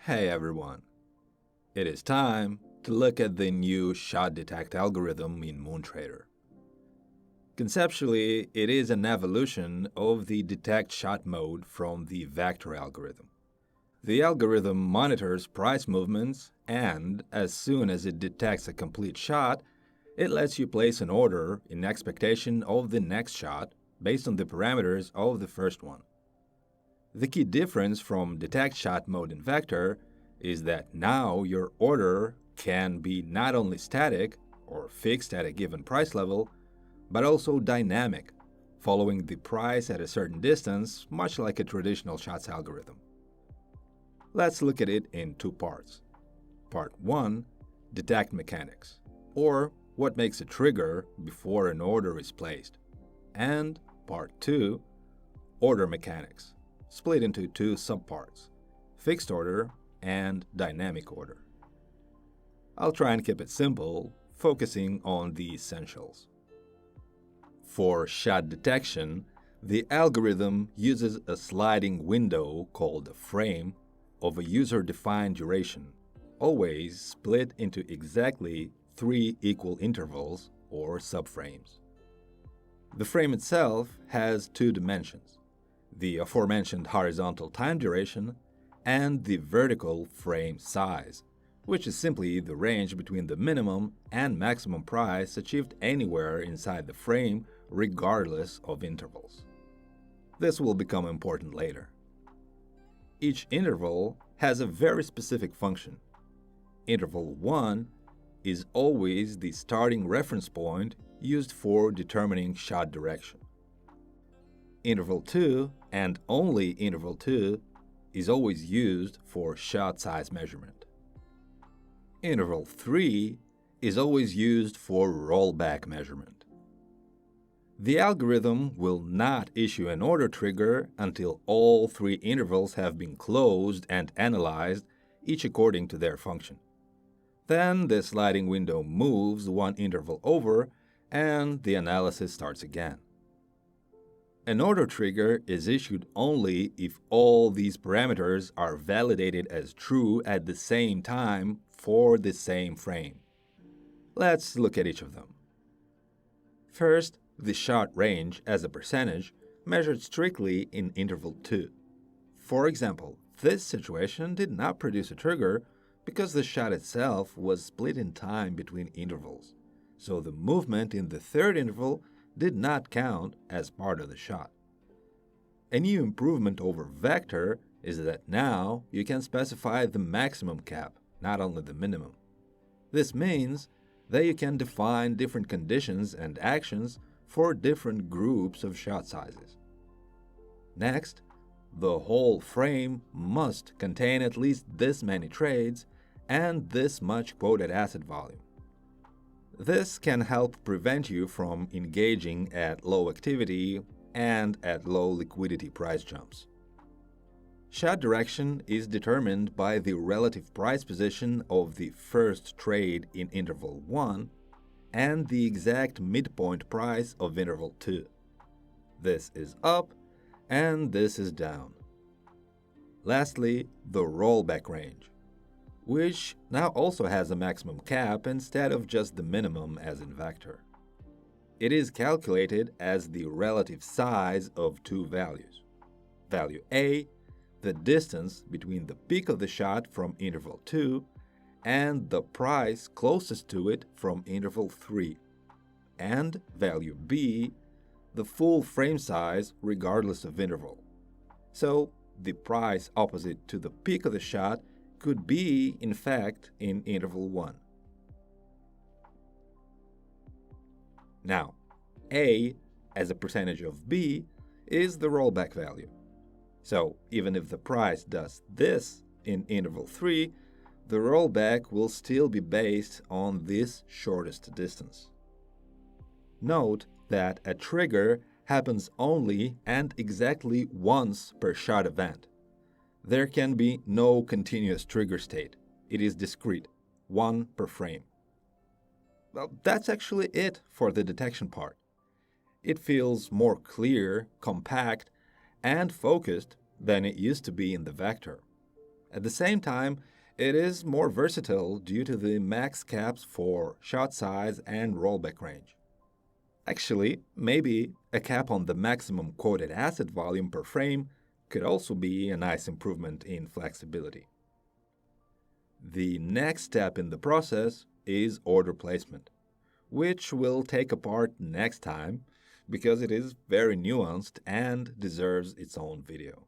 Hey everyone, it is time to look at the new shot detect algorithm in MoonTrader. Conceptually, it is an evolution of the detect shot mode from the vector algorithm. The algorithm monitors price movements and, as soon as it detects a complete shot, it lets you place an order in expectation of the next shot based on the parameters of the first one. The key difference from detect shot mode in vector is that now your order can be not only static or fixed at a given price level, but also dynamic, following the price at a certain distance, much like a traditional shots algorithm. Let's look at it in two parts. Part 1, detect mechanics, or what makes a trigger before an order is placed. And Part 2, order mechanics, split into two subparts, fixed order and dynamic order. I'll try and keep it simple, focusing on the essentials. For shot detection, the algorithm uses a sliding window called a frame of a user-defined duration, always split into exactly 3 equal intervals or subframes. The frame itself has 2 dimensions, the aforementioned horizontal time duration and the vertical frame size, which is simply the range between the minimum and maximum price achieved anywhere inside the frame regardless of intervals. This will become important later. Each interval has a very specific function. Interval 1 is always the starting reference point used for determining shot direction. Interval 2, and only interval 2, is always used for shot size measurement. Interval 3 is always used for rollback measurement. The algorithm will not issue an order trigger until all 3 intervals have been closed and analyzed, each according to their function. Then the sliding window moves 1 interval over and the analysis starts again. An order trigger is issued only if all these parameters are validated as true at the same time for the same frame. Let's look at each of them. First, the shot range as a percentage measured strictly in interval 2. For example, this situation did not produce a trigger because the shot itself was split in time between intervals, so the movement in the third interval did not count as part of the shot. A new improvement over vector is that now you can specify the maximum cap, not only the minimum. This means that you can define different conditions and actions for different groups of shot sizes. Next, the whole frame must contain at least this many trades and this much quoted asset volume. This can help prevent you from engaging at low activity and at low liquidity price jumps. Shot direction is determined by the relative price position of the first trade in interval 1 and the exact midpoint price of interval 2. This is up and this is down. Lastly, the rollback range, which now also has a maximum cap instead of just the minimum as in vector. It is calculated as the relative size of 2 values. Value A, the distance between the peak of the shot from interval 2 and the price closest to it from interval 3, and value B, the full frame size regardless of interval. So, the price opposite to the peak of the shot could be, in fact, in interval 1. Now, A, as a percentage of B, is the rollback value. So, even if the price does this in interval 3, the rollback will still be based on this shortest distance. Note that a trigger happens only and exactly once per shot event. There can be no continuous trigger state. It is discrete, 1 per frame. Well, that's actually it for the detection part. It feels more clear, compact, and focused than it used to be in the vector. At the same time, it is more versatile due to the max caps for shot size and rollback range. Actually, maybe a cap on the maximum quoted asset volume per frame could also be a nice improvement in flexibility. The next step in the process is order placement, which we'll take apart next time because it is very nuanced and deserves its own video.